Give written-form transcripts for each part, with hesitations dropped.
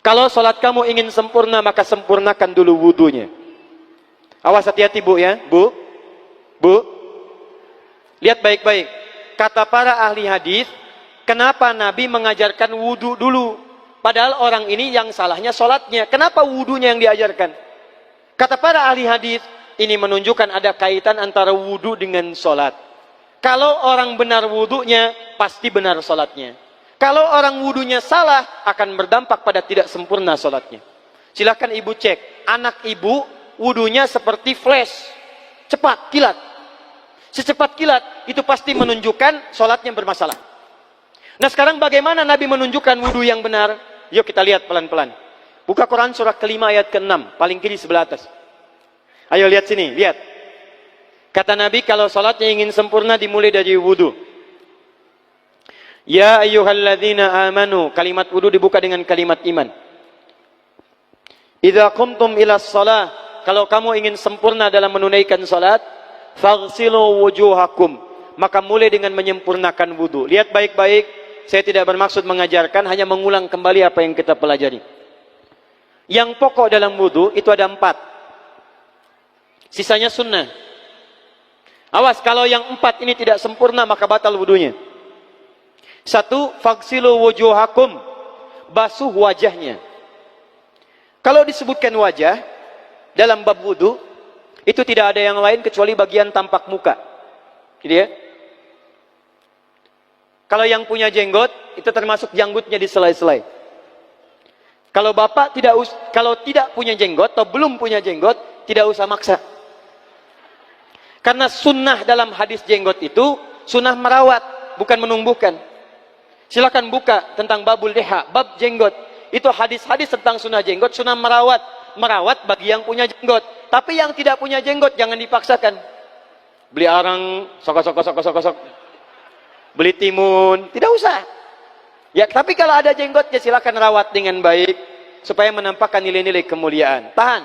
Kalau sholat kamu ingin sempurna, maka sempurnakan dulu wudunya. Awas, hati-hati bu ya, bu. Lihat baik-baik. Kata para ahli hadis, kenapa Nabi mengajarkan wudu dulu? Padahal orang ini yang salahnya sholatnya. Kenapa wudunya yang diajarkan? Kata para ahli hadis, ini menunjukkan ada kaitan antara wudu dengan sholat. Kalau orang benar wudunya, pasti benar sholatnya. Kalau orang wudunya salah, akan berdampak pada tidak sempurna sholatnya. Silahkan ibu cek, anak ibu wudunya seperti flash, cepat, kilat. Secepat kilat, itu pasti menunjukkan sholatnya bermasalah. Nah sekarang bagaimana Nabi menunjukkan wudu yang benar? Yuk kita lihat pelan-pelan. Buka Quran surah kelima ayat ke-6, paling kiri sebelah atas. Ayo lihat sini, lihat. Kata Nabi, kalau sholatnya ingin sempurna dimulai dari wudu. Ya ayyuhalladzina amanu, kalimat wudu dibuka dengan kalimat iman. Idza qumtum ilas shalah, kalau kamu ingin sempurna dalam menunaikan salat, faghsilu wujuhakum, maka mulai dengan menyempurnakan wudu. Lihat baik-baik, saya tidak bermaksud mengajarkan, hanya mengulang kembali apa yang kita pelajari. Yang pokok dalam wudu itu ada 4. Sisanya sunnah. Awas, kalau yang 4 ini tidak sempurna, maka batal wudunya. 1, faghsilu wujuhakum, basuh wajahnya. Kalau disebutkan wajah dalam bab wudu, itu tidak ada yang lain kecuali bagian tampak muka. Gitu ya. Kalau yang punya jenggot, itu termasuk janggutnya di selai-selai. Kalau bapak kalau tidak punya jenggot atau belum punya jenggot, tidak usah maksa. Karena sunnah dalam hadis jenggot itu sunnah merawat, bukan menumbuhkan. Silakan buka tentang babul liha, bab jenggot. Itu hadis-hadis tentang sunnah jenggot, sunnah merawat. Merawat bagi yang punya jenggot. Tapi yang tidak punya jenggot jangan dipaksakan. Beli arang, sok. Beli timun, tidak usah. Ya, tapi kalau ada jenggotnya silakan rawat dengan baik supaya menampakkan nilai-nilai kemuliaan. Tahan.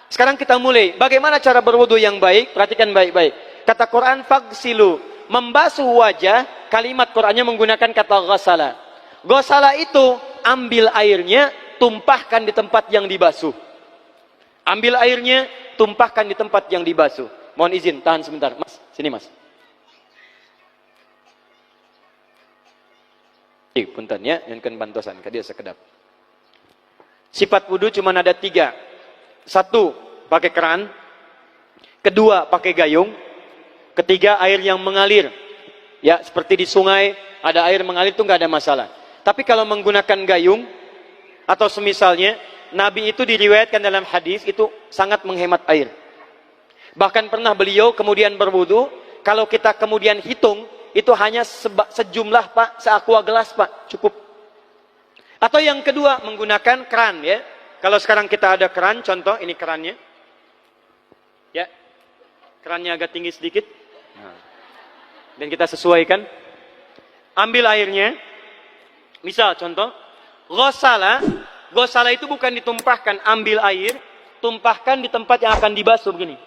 Sekarang kita mulai. Bagaimana cara berwudu yang baik? Perhatikan baik-baik. Kata Quran, faghsilu, membasuh wajah. Kalimat Qurannya menggunakan kata ghasala. Ghasala itu ambil airnya, tumpahkan di tempat yang dibasuh. Ambil airnya, tumpahkan di tempat yang dibasuh. Mohon izin, tahan sebentar. Mas, sini mas. Punten ya, yang kan bantosan, kadia sekedap. Sifat wudu cuma ada 3. 1, pakai keran. 2, pakai gayung. 3, air yang mengalir. Ya, seperti di sungai ada air mengalir itu nggak ada masalah. Tapi kalau menggunakan gayung atau semisalnya, Nabi itu diriwayatkan dalam hadis itu sangat menghemat air. Bahkan pernah beliau kemudian berwudu, kalau kita kemudian hitung itu hanya sejumlah pak, seaqua gelas pak, cukup. Atau yang kedua menggunakan keran ya. Kalau sekarang kita ada keran, contoh ini kerannya. Ya. Kerannya agak tinggi sedikit. Nah. Dan kita sesuaikan. Ambil airnya. Misal contoh, ghasala itu bukan ditumpahkan, ambil air, tumpahkan di tempat yang akan dibasuh begini.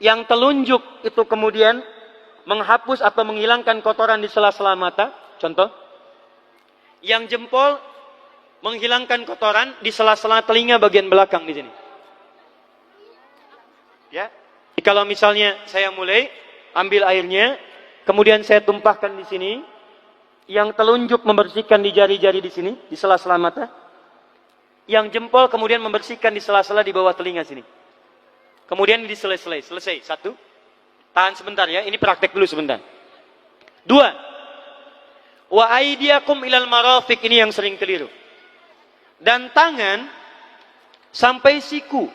Yang telunjuk itu kemudian menghapus atau menghilangkan kotoran di sela-sela mata, contoh. Yang jempol menghilangkan kotoran di sela-sela telinga bagian belakang di sini. Ya. Jadi kalau misalnya saya mulai ambil airnya, kemudian saya tumpahkan di sini, yang telunjuk membersihkan di jari-jari di sini, di sela-sela mata. Yang jempol kemudian membersihkan di sela-sela di bawah telinga sini. Kemudian di selesai. 1. Tahan sebentar ya, ini praktek dulu sebentar. 2. Wa aidiakum ilal marafiq, ini yang sering keliru. Dan tangan sampai siku.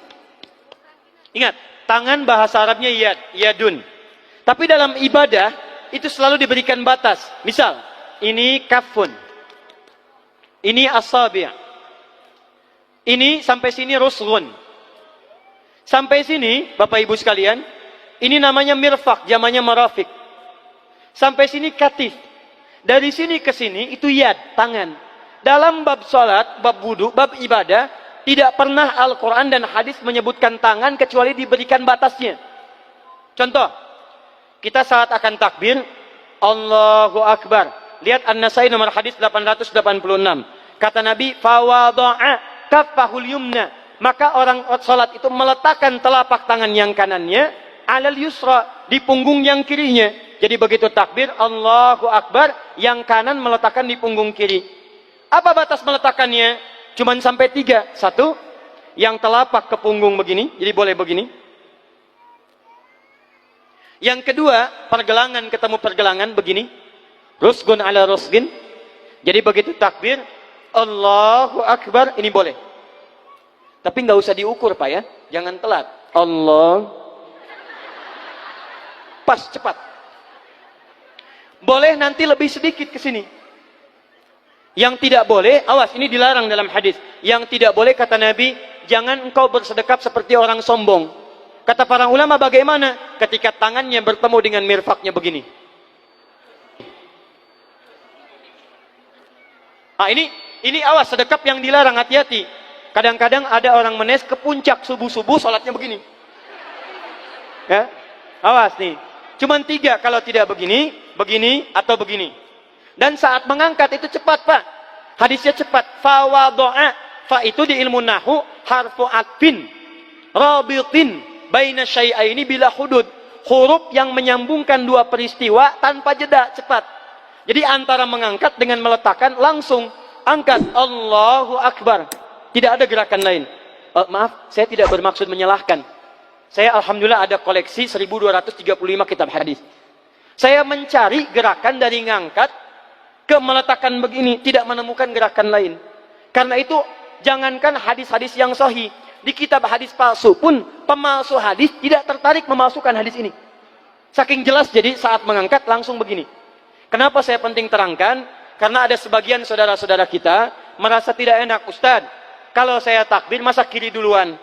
Ingat, tangan bahasa Arabnya yadun. Tapi dalam ibadah itu selalu diberikan batas. Misal, ini kafun. Ini asabi'. Ini sampai sini ruslun. Sampai sini, Bapak Ibu sekalian, ini namanya mirfaq, zamannya marafiq. Sampai sini katif. Dari sini ke sini itu yad, tangan. Dalam bab salat, bab wudu, bab ibadah, tidak pernah Al-Quran dan hadis menyebutkan tangan kecuali diberikan batasnya. Contoh, kita saat akan takbir, Allahu Akbar. Lihat An-Nasai nomor hadis 886. Kata Nabi, fawada'a kaffahul yumna. Maka orang salat itu meletakkan telapak tangan yang kanannya alal yusra, di punggung yang kirinya. Jadi begitu takbir Allahu Akbar, yang kanan meletakkan di punggung kiri. Apa batas meletakkannya? Cuman sampai 3. 1, yang telapak ke punggung begini, jadi boleh begini. Yang kedua, pergelangan ketemu pergelangan begini. Rusgun ala rusgin. Jadi begitu takbir Allahu Akbar, ini boleh. Tapi nggak usah diukur Pak ya, jangan telat. Allah, pas cepat. Boleh nanti lebih sedikit ke sini. Yang tidak boleh, awas, ini dilarang dalam hadis. Yang tidak boleh kata Nabi, jangan engkau bersedekap seperti orang sombong. Kata para ulama bagaimana? Ketika tangannya bertemu dengan mirfaknya begini. Ah ini awas, sedekap yang dilarang, hati-hati. Kadang-kadang ada orang menes ke puncak subuh-subuh, sholatnya begini. Ya, awas nih. Cuman 3, kalau tidak begini, begini, atau begini. Dan saat mengangkat itu cepat Pak. Hadisnya cepat. Fawado'a. Fa itu di ilmu nahu harfu atfin rabitin baina syai'aini bila hudud. Huruf yang menyambungkan dua peristiwa tanpa jeda, cepat. Jadi antara mengangkat dengan meletakkan, langsung angkat Allahu Akbar. Tidak ada gerakan lain. Maaf, saya tidak bermaksud menyalahkan. Saya alhamdulillah ada koleksi 1235 kitab hadis. Saya mencari gerakan dari ngangkat ke meletakkan begini, tidak menemukan gerakan lain. Karena itu jangankan hadis-hadis yang sahih, di kitab hadis palsu pun pemalsu hadis tidak tertarik memalsukan hadis ini. Saking jelas, jadi saat mengangkat langsung begini. Kenapa saya penting terangkan? Karena ada sebagian saudara-saudara kita merasa tidak enak, Ustadz, kalau saya takbir masa kiri duluan,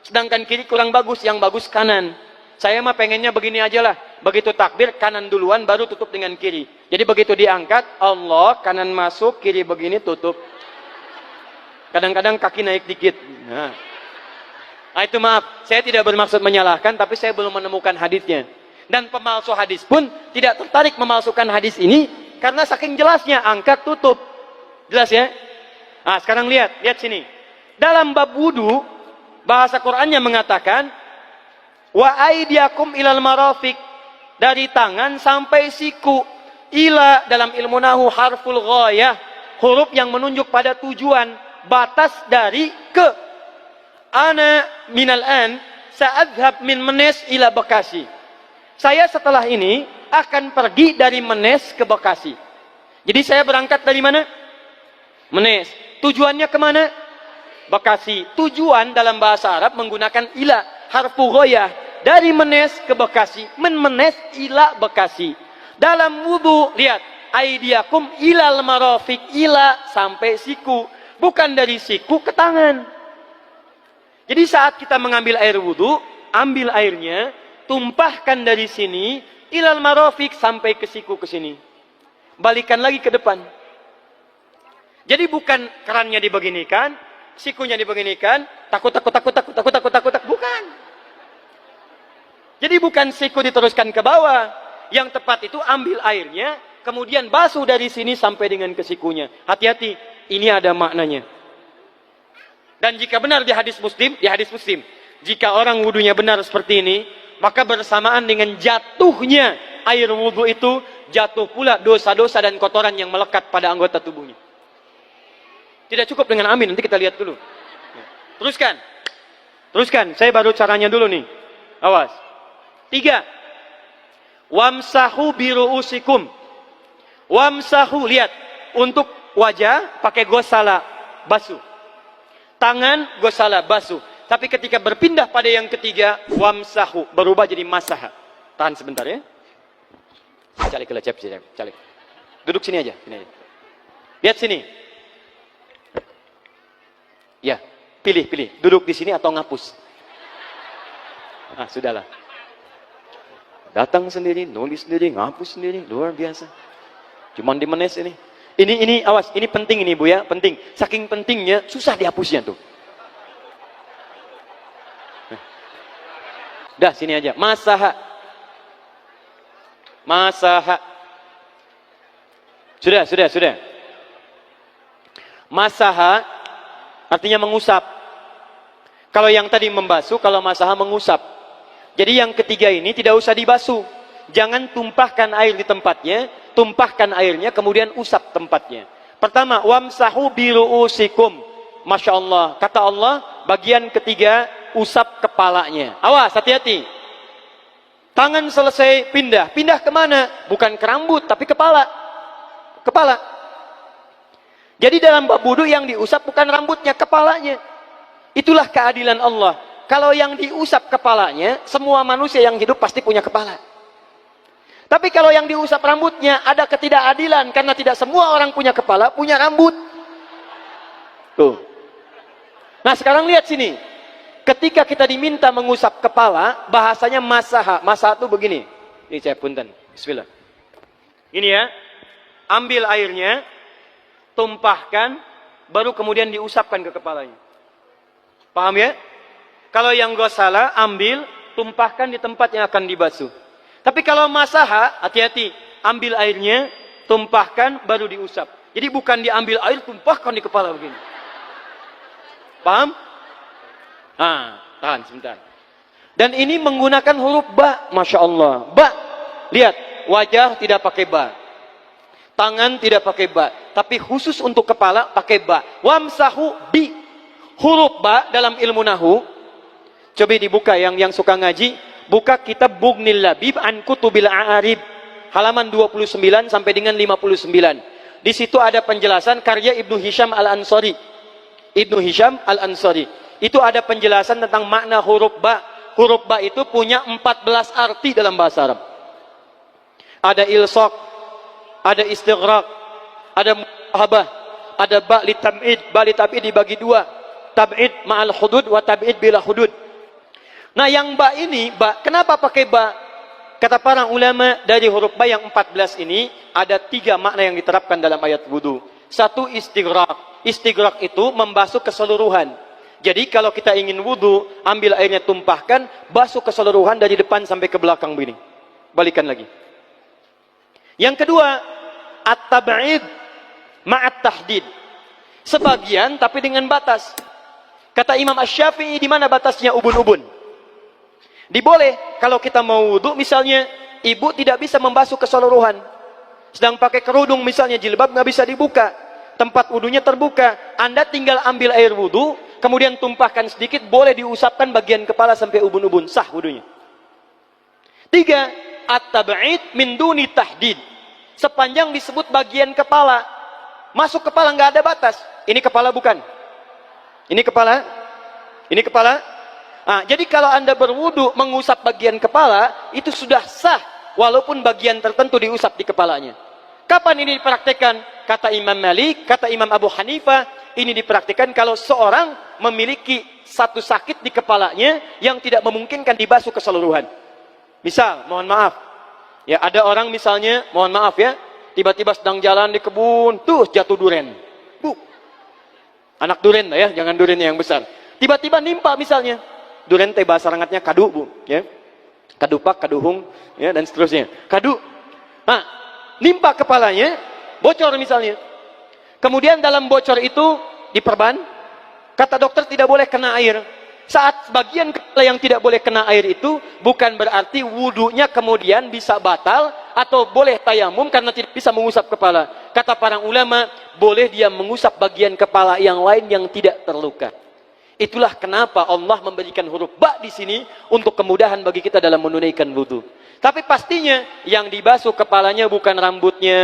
sedangkan kiri kurang bagus, yang bagus kanan. Saya mah pengennya begini aja lah, begitu takbir kanan duluan baru tutup dengan kiri. Jadi begitu diangkat Allah, kanan masuk, kiri begini tutup. Kadang-kadang kaki naik dikit. Nah, itu maaf, saya tidak bermaksud menyalahkan, tapi saya belum menemukan hadisnya. Dan pemalsu hadis pun tidak tertarik memalsukan hadis ini karena saking jelasnya, angkat tutup. Jelas ya? Nah, sekarang lihat sini. Dalam bab wudu, bahasa Qur'annya mengatakan wa aidiakum ilal marafiq, dari tangan sampai siku. Ila dalam ilmu nahu harful ghayah, huruf yang menunjuk pada tujuan, batas dari ke. Ana minal an sa'adhab min Menes ila Bekasi. Saya setelah ini akan pergi dari Menes ke Bekasi. Jadi saya berangkat dari mana? Menes. Tujuannya kemana? Bekasi. Tujuan dalam bahasa Arab menggunakan ila, harfu ghayah, dari Menes ke Bekasi. Menes ila Bekasi. Dalam wudu, lihat, aidiakum ilal marafiq, ila sampai siku, bukan dari siku ke tangan. Jadi saat kita mengambil air wudu, ambil airnya, tumpahkan dari sini ilal marafiq sampai ke siku, ke sini. Balikan lagi ke depan. Jadi bukan kerannya dibeginikan, sikunya dibeginikan, takut, bukan. Jadi bukan siku diteruskan ke bawah. Yang tepat itu ambil airnya, kemudian basuh dari sini sampai dengan ke sikunya. Hati-hati, ini ada maknanya. Dan jika benar di hadis Muslim, jika orang wudunya benar seperti ini, maka bersamaan dengan jatuhnya air wudu itu, jatuh pula dosa-dosa dan kotoran yang melekat pada anggota tubuhnya. Tidak cukup dengan amin, nanti kita lihat dulu. Teruskan, saya baru caranya dulu nih. Awas. 3. Wamsahu biru'usikum. Wamsahu, lihat. Untuk wajah, pakai gosala, basuh. Tangan, gosala, basuh. Tapi ketika berpindah pada yang ketiga, wamsahu, berubah jadi masaha. Tahan sebentar ya. Calik. Duduk sini aja. Lihat sini. Ya, pilih. Duduk di sini atau ngapus. Ah, sudahlah. Datang sendiri, nulis sendiri, ngapus sendiri, luar biasa. Cuman di Menes ini. Ini awas, ini penting ini Bu ya, penting. Saking pentingnya, susah dihapusnya tuh. Dah, sini aja. Masaha. Sudah. Masaha artinya mengusap. Kalau yang tadi membasuh, kalau masaha mengusap. Jadi yang ketiga ini tidak usah dibasuh. Jangan tumpahkan air di tempatnya, tumpahkan airnya kemudian usap tempatnya. Pertama, wamsahu biru'usikum. Masya Allah, kata Allah, bagian ketiga usap kepalanya. Awas, hati-hati. Tangan selesai pindah. Pindah kemana? Bukan ke rambut, tapi kepala. Kepala. Jadi dalam bab wudu yang diusap bukan rambutnya, kepalanya. Itulah keadilan Allah. Kalau yang diusap kepalanya, semua manusia yang hidup pasti punya kepala. Tapi kalau yang diusap rambutnya, ada ketidakadilan. Karena tidak semua orang punya kepala, punya rambut. Tuh. Nah sekarang lihat sini. Ketika kita diminta mengusap kepala, bahasanya masaha. Masaha itu begini. Ini saya punten. Bismillah. Ini ya. Ambil airnya, tumpahkan, baru kemudian diusapkan ke kepalanya. Paham ya? Kalau yang gosala, ambil, tumpahkan di tempat yang akan dibasuh. Tapi kalau masaha, hati-hati. Ambil airnya, tumpahkan, baru diusap. Jadi bukan diambil air, tumpahkan di kepala begini. Paham? Nah, tahan sebentar. Dan ini menggunakan huruf ba. Masya Allah. Ba. Lihat, wajah tidak pakai ba. Tangan tidak pakai ba. Tapi khusus untuk kepala, pakai ba. Wamsahu bi. Huruf ba dalam ilmu nahu, coba dibuka yang suka ngaji, buka kitab Bughnil Labib an Kutubil A'arib, halaman 29 sampai dengan 59. Di situ ada penjelasan karya Ibnu Hisham Al-Ansari. Ibnu Hisham Al-Ansari. Itu ada penjelasan tentang makna huruf ba. Huruf ba itu punya 14 arti dalam bahasa Arab. Ada ilsaq, ada istighraq, ada muhabah, ada ba li tam'id. Ba li tam'id dibagi dua. Tab'id ma'al hudud wa tab'id bila hudud. Nah yang ba ini, ba, kenapa pakai ba? Kata para ulama, dari huruf ba yang 14 ini, ada 3 makna yang diterapkan dalam ayat wudu. Satu, istighraq. Istighraq itu membasuh keseluruhan. Jadi kalau kita ingin wudu, ambil airnya tumpahkan, basuh keseluruhan dari depan sampai ke belakang begini. Balikan lagi. Yang kedua, at-tab'id ma'at tahdid. Sebagian tapi dengan batas. Kata Imam Asy-Syafi'i, di mana batasnya ubun-ubun? Diboleh kalau kita mau wudu, misalnya ibu tidak bisa membasuh keseluruhan. Sedang pakai kerudung misalnya, jilbab nggak bisa dibuka. Tempat wudunya terbuka. Anda tinggal ambil air wudu, kemudian tumpahkan sedikit, boleh diusapkan bagian kepala sampai ubun-ubun. Sah wudunya. 3. At-tab'id min duni tahdid. Sepanjang disebut bagian kepala. Masuk kepala nggak ada batas. Ini kepala bukan? Ini kepala? Ini kepala? Nah, jadi kalau Anda berwudu mengusap bagian kepala, itu sudah sah. Walaupun bagian tertentu diusap di kepalanya. Kapan ini dipraktikkan? Kata Imam Malik, kata Imam Abu Hanifah, ini dipraktikkan kalau seorang memiliki satu sakit di kepalanya yang tidak memungkinkan dibasuh keseluruhan. Misal, mohon maaf. Ya, ada orang misalnya, mohon maaf ya, tiba-tiba sedang jalan di kebun, tuh jatuh duren. Anak duren ya, jangan durennya yang besar. Tiba-tiba nimpa misalnya. Duren teh bahasa rangatnya kadu, Bu, ya. Kadupak, kaduhung, ya, dan seterusnya. Kadu. Nah, nimpa kepalanya, bocor misalnya. Kemudian dalam bocor itu diperban. Kata dokter tidak boleh kena air. Saat bagian kepala yang tidak boleh kena air itu, bukan berarti wudunya kemudian bisa batal atau boleh tayamum karena tidak bisa mengusap kepala. Kata para ulama, boleh dia mengusap bagian kepala yang lain yang tidak terluka. Itulah kenapa Allah memberikan huruf ba di sini untuk kemudahan bagi kita dalam menunaikan wudu. Tapi pastinya yang dibasuh kepalanya bukan rambutnya.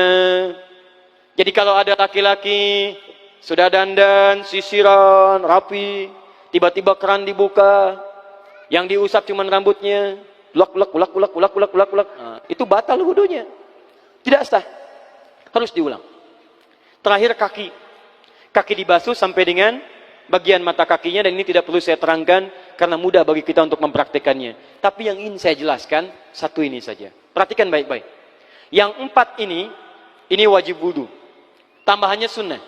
Jadi kalau ada laki-laki sudah dandan, sisiran, rapi, tiba-tiba keran dibuka, yang diusap cuma rambutnya, ulak. Nah, itu batal wudunya. Tidak sah. Harus diulang. Terakhir kaki. Kaki dibasuh sampai dengan bagian mata kakinya, dan ini tidak perlu saya terangkan karena mudah bagi kita untuk mempraktekannya. Tapi yang ingin saya jelaskan satu ini saja. Perhatikan baik-baik. Yang 4 ini wajib wudu. Tambahannya sunnah.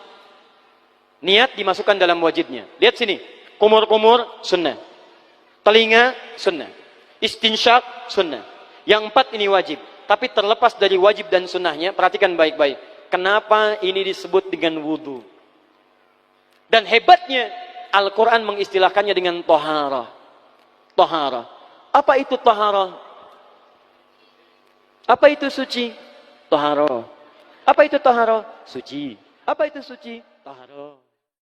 Niat dimasukkan dalam wajibnya. Lihat sini. Kumur-kumur sunnah. Telinga sunnah. Istinsyak sunnah. Yang 4 ini wajib. Tapi terlepas dari wajib dan sunnahnya, perhatikan baik-baik. Kenapa ini disebut dengan wudu? Dan hebatnya Al-Quran mengistilahkannya dengan taharah. Taharah. Apa itu taharah? Apa itu suci? Taharah. Apa itu taharah? Suci. Apa itu suci? Taharah.